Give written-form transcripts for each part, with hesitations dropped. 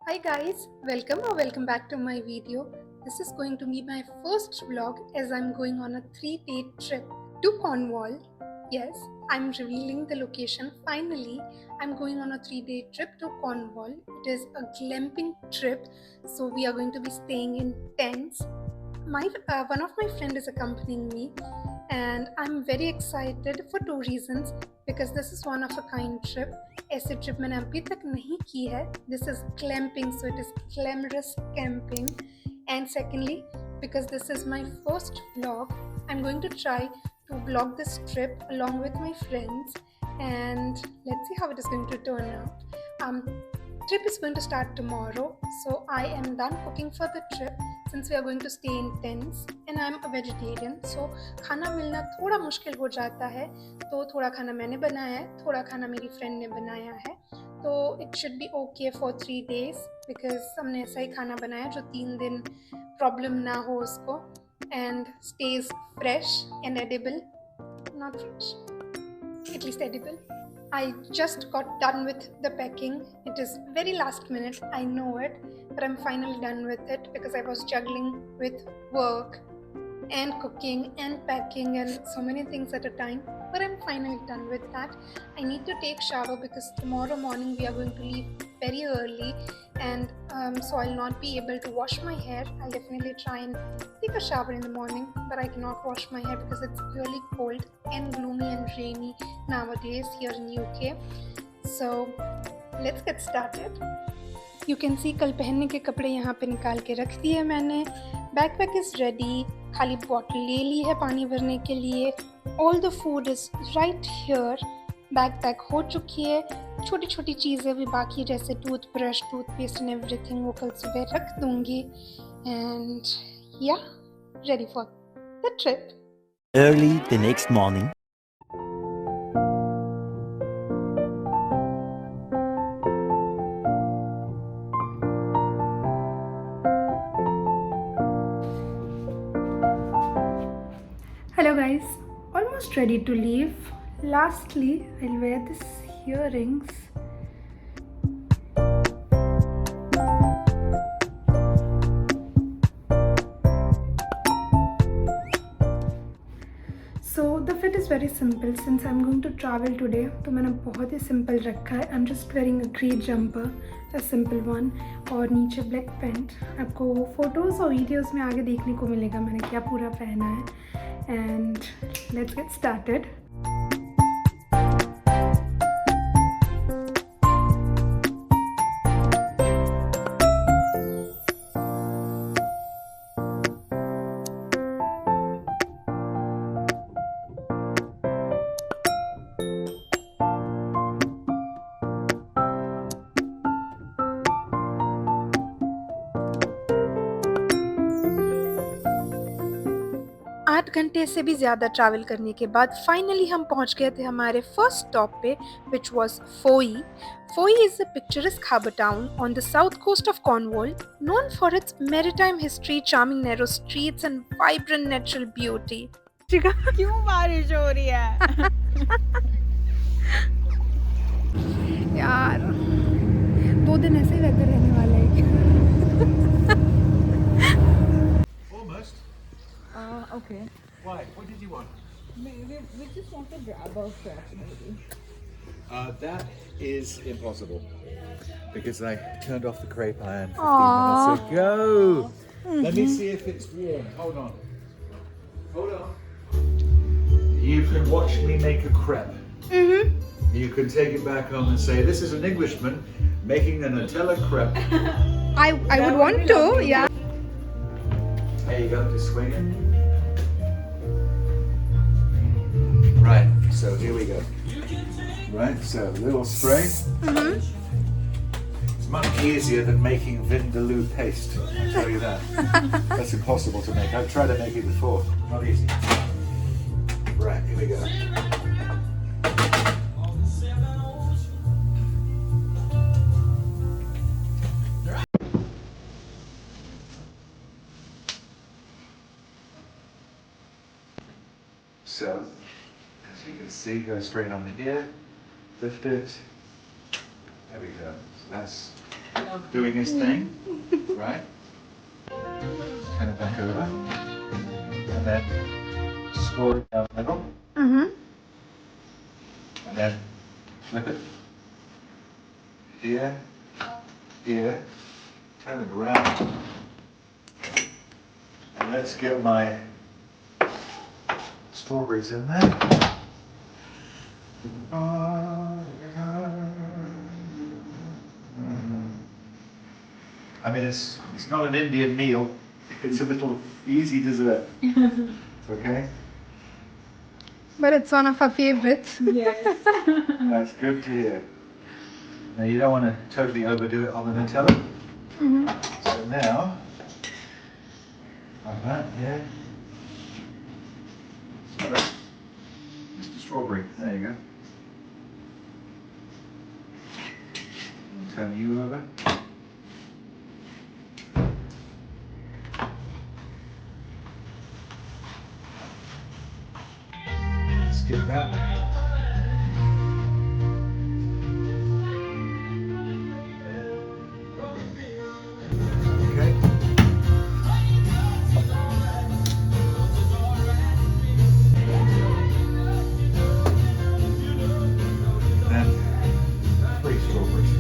Hi guys, welcome back to my video. This is going to be my first vlog as I'm going on a 3-day trip to Cornwall. Yes, I'm revealing the location finally. I'm going on a 3-day trip to Cornwall. It is a glamping trip, so we are going to be staying in tents. My one of my friend is accompanying me, and I'm very excited for two reasons. Because this is one of a kind trip. ऐसे trip मैंने अभी तक नहीं की है. This is glamping, so it is glamorous camping. And secondly, because this is my first vlog, I'm going to try to vlog this trip along with my friends, and let's see how it is going to turn out. Trip is going to start tomorrow, so I am done cooking for the trip since we are going to stay in tents and I am a vegetarian. So खाना मिलना थोड़ा मुश्किल हो जाता है, तो थोड़ा खाना मैंने बनाया है, थोड़ा खाना मेरी फ्रेंड ने बनाया है. तो it should be okay for 3 days because हमने ऐसा ही खाना बनाया जो 3 दिन प्रॉब्लम ना हो उसको and stays fresh and edible. Not fresh, at least edible. I just got done with the packing. It is very last minute, I know it, but I'm finally done with it because I was juggling with work and cooking and packing and so many things at a time. But I'm finally done with that. I need to take shower because tomorrow morning we are going to leave very early, and so I'll not be able to wash my hair. I'll definitely try and take a shower in the morning, but I cannot wash my hair because it's really cold and gloomy and rainy nowadays here in UK. So let's get started. You can see कल पहनने के कपड़े यहाँ पे निकाल के रख दिए मैंने. बैकपैक इज़ रेडी, खाली बॉटल ले ली है पानी भरने के लिए. All the food is right here. Backpack हो चुकी है. छोटी छोटी चीज़ें भी बाकी जैसे टूथब्रश, टूथपेस्ट एंड एवरीथिंग वो कल सुबह रख दूँगी. एंड या, ready for the trip. Early the next morning. Hello guys, almost ready to leave. Lastly, I'll wear these earrings. So the fit is very simple since I'm going to travel today. तो मैंने बहुत ही simple रखा है. I'm just wearing a grey jumper, a simple one, और नीचे black pant. आपको photos और videos में आगे देखने को मिलेगा मैंने क्या पूरा पहना है. And let's get started. आठ घंटे से भी ज़्यादा ट्रैवल करने के बाद फाइनली हम पहुंच गए थे हमारे फर्स्ट स्टॉप पे, which was Fowey. Fowey is a picturesque harbour town on the south coast of Cornwall, known for its maritime history, charming narrow streets and vibrant natural beauty. क्यों बारिश हो रही है? यार 2 दिन ऐसे ही वेदर रहने वाला है. Almost. Okay. Why? What did you want? We just want to grab our stuff maybe. That is impossible because I turned off the crepe iron 15 Aw. minutes ago. Let me see if it's warm. Hold on. Hold on. You can watch me make a crepe. You can take it back home and say, "This is an Englishman making a Nutella crepe." I would want to, yeah. There you go. Just swing it. Right. So here we go. Right. So a little spray. It's much easier than making vindaloo paste. I tell you that. That's impossible to make. I've tried to make it before. Not easy. Right. Here we go. So, as you can see, go straight on the ear, lift it. There we go. So that's doing his thing, right? Turn it back over, and then store it down the middle, Mm-hmm. and then flip it. Here, here, turn it around, and let's get my strawberries in there. I mean, it's not an Indian meal. It's a little easy dessert. Okay, But it's one of our favorites. Yes. that's good to hear. Now you don't want to totally overdo it on the Nutella. Mm-hmm. So now, like that, yeah. Mr. Strawberry, there you go. Turn you over. Skip that. Okay. Then 3 strawberries.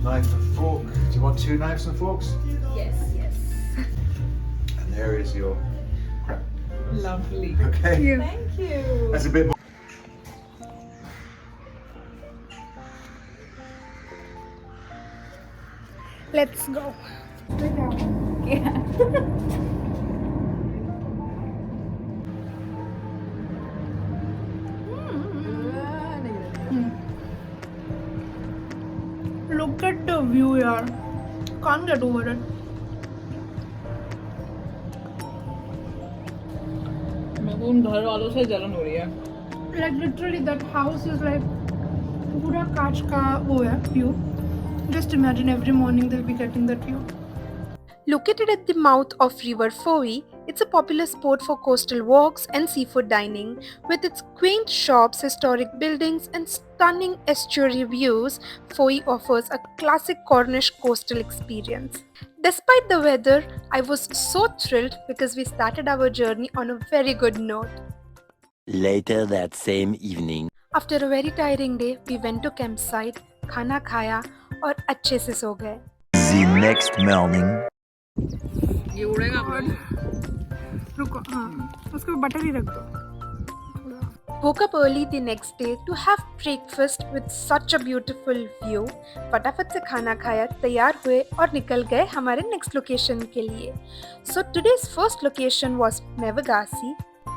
Knife and fork. Do you want 2 knives and forks? Yes. And there is your crap. Lovely. Okay. Thank you. That's a bit more. Let's go. Look at the view yaar. Can't get over it. मेरे को उन घर वालों से जलन हो रही है. Like literally that house is like पूरा कांच का वो है view. Just imagine every morning they'll be getting that view. Located at the mouth of River Fowey, it's a popular spot for coastal walks and seafood dining. With its quaint shops, historic buildings, and stunning estuary views, Fowey offers a classic Cornish coastal experience. Despite the weather, I was so thrilled because we started our journey on a very good note. Later that same evening. After a very tiring day, we went to campsite, खाना खाया और अच्छे से सो गए. The next morning. ये उड़ेगा रुको हाँ उसको बटर ही रख दो. Woke up early the next day to have breakfast with such a beautiful view. फटाफट से खाना खाया, तैयार हुए और निकल गए हमारे next location के लिए. So today's first location was Mevagissey.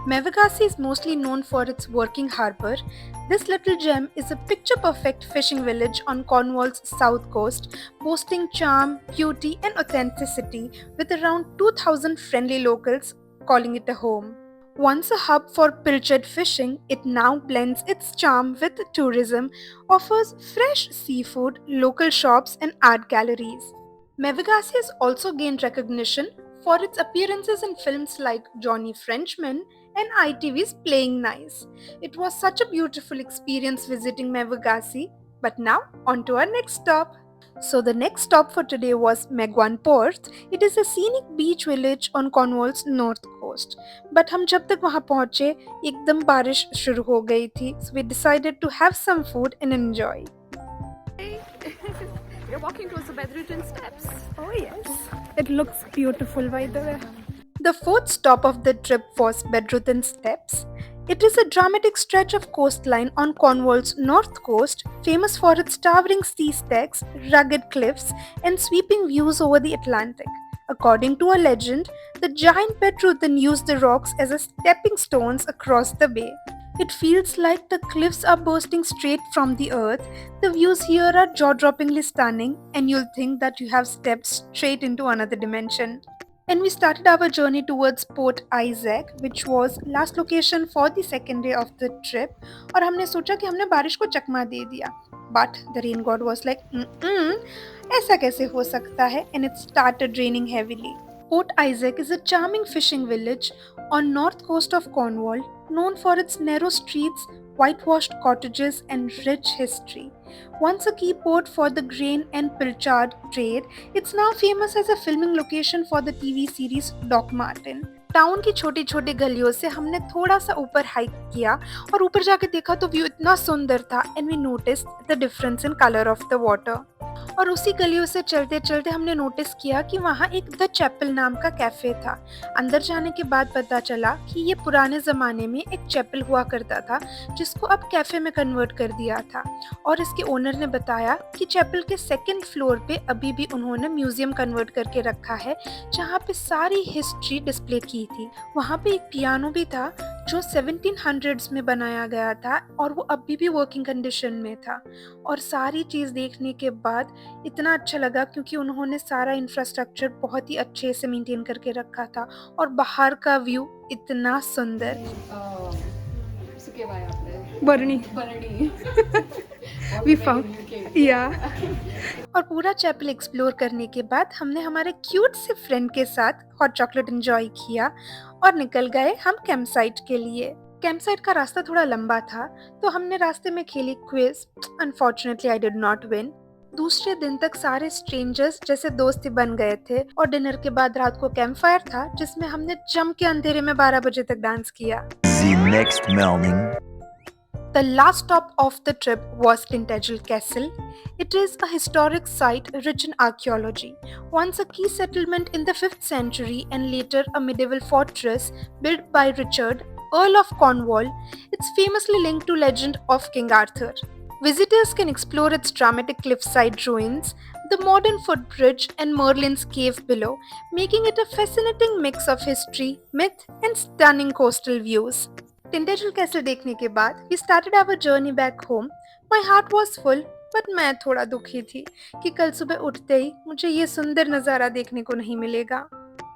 Mevagissey is mostly known for its working harbour. This little gem is a picture-perfect fishing village on Cornwall's south coast, boasting charm, beauty and authenticity with around 2,000 friendly locals calling it a home. Once a hub for pilchard fishing, it now blends its charm with tourism, offers fresh seafood, local shops and art galleries. Mevagissey has also gained recognition for its appearances in films like Johnny Frenchman and ITV's Playing Nice. It was such a beautiful experience visiting Mevagissey, but now on to our next stop. So the next stop for today was Megwan Porth. It is a scenic beach village on Cornwall's north coast. But हम जब तक वहाँ पहुँचे एकदम बारिश शुरू हो गई थी. So we decided to have some food and enjoy. You're walking towards the Bedrutin steps. Oh yes, it looks beautiful by the way. The fourth stop of the trip was Bedrutin Steps. It is a dramatic stretch of coastline on Cornwall's north coast, famous for its towering sea stacks, rugged cliffs, and sweeping views over the Atlantic. According to a legend, the giant Bedrutin used the rocks as a stepping stones across the bay. It feels like the cliffs are bursting straight from the earth. The views here are jaw-droppingly stunning, and you'll think that you have stepped straight into another dimension. And we started our journey towards Port Isaac, which was last location for the second day of the trip. और हमने सोचा कि हमने बारिश को चकमा दे दिया. But the rain god was like, ऐसा कैसे हो सकता है? And it started raining heavily. Port Isaac is a charming fishing village on north coast of Cornwall, known for its narrow streets, whitewashed cottages and rich history. Once a key port for the grain and pilchard trade, it's now famous as a filming location for the TV series Doc Martin. Town की छोटी छोटी गलियों से हमने थोड़ा सा ऊपर hike किया और ऊपर जाके देखा तो व्यू इतना सुंदर था and we noticed the difference in colour of the water. और उसी गलियों से चलते चलते हमने नोटिस किया कि वहाँ एक द चैपल नाम का कैफे था। अंदर जाने के बाद पता चला कि ये पुराने ज़माने में एक चैपल हुआ करता था जिसको अब कैफे में कन्वर्ट कर दिया था। और इसके ओनर ने बताया कि चैपल के सेकंड फ्लोर पे अभी भी उन्होंने म्यूजियम कन्वर्ट करके रखा है जहाँ पे सारी हिस्ट्री डिस्प्ले की थी। वहाँ पे एक पियानो भी था जो 1700s में बनाया गया था और वो अभी भी वर्किंग कंडीशन में था। और सारी चीज़ देखने के बाद इतना अच्छा लगा क्योंकि उन्होंने सारा इंफ्रास्ट्रक्चर बहुत ही अच्छे से मेंटेन करके रखा था और बाहर का व्यू इतना सुंदर। बरनी वी फाउंड या और पूरा चैपल एक्सप्लोर करने के बाद हमने हमारे क्यूट से फ्रेंड के साथ हॉट चॉकलेट एंजॉय किया और निकल गए हम कैंप साइट के लिए। कैंप साइट का रास्ता थोड़ा लंबा था तो हमने रास्ते में खेली quiz. Unfortunately I did not win. दूसरे दिन तक सारे स्ट्रेंजर्स जैसे दोस्ती बन गए थे और डिनर के बाद रात को कैंप फायर था जिसमें हमने जम के अंधेरे में 12 बजे तक डांस किया। The next morning. The last stop of the trip was Tintagel Castle. It is a historic site rich in archaeology. Once a key settlement in the 5th century and later a medieval fortress built by Richard, Earl of Cornwall, it's famously linked to legend of King Arthur. Visitors can explore its dramatic cliffside ruins, the modern footbridge and Merlin's cave below, making it a fascinating mix of history, myth and stunning coastal views. Tintagel castle देखने के बाद we started our journey back home. My heart was full, but मैं थोड़ा दुखी थी कि कल सुबह उठते ही मुझे ये सुंदर नज़ारा देखने को नहीं मिलेगा।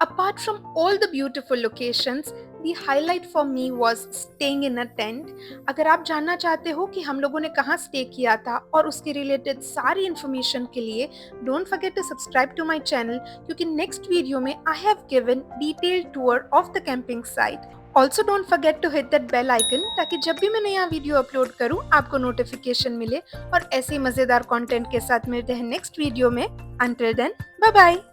Apart from all the beautiful locations, the highlight for me was staying in a tent. अगर आप जानना चाहते हो कि हम लोगों ने कहाँ स्टे किया था और उसके रिलेटेड सारी इन्फॉर्मेशन के लिए don't forget to subscribe to my channel क्योंकि नेक्स्ट वीडियो में I have given detailed tour of the camping site. Also don't forget to hit that bell icon ताकि जब भी मैं नया वीडियो अपलोड करूं आपको नोटिफिकेशन मिले और ऐसे ही मज़ेदार कंटेंट के साथ मिलते हैं नेक्स्ट वीडियो में। Until then, bye bye.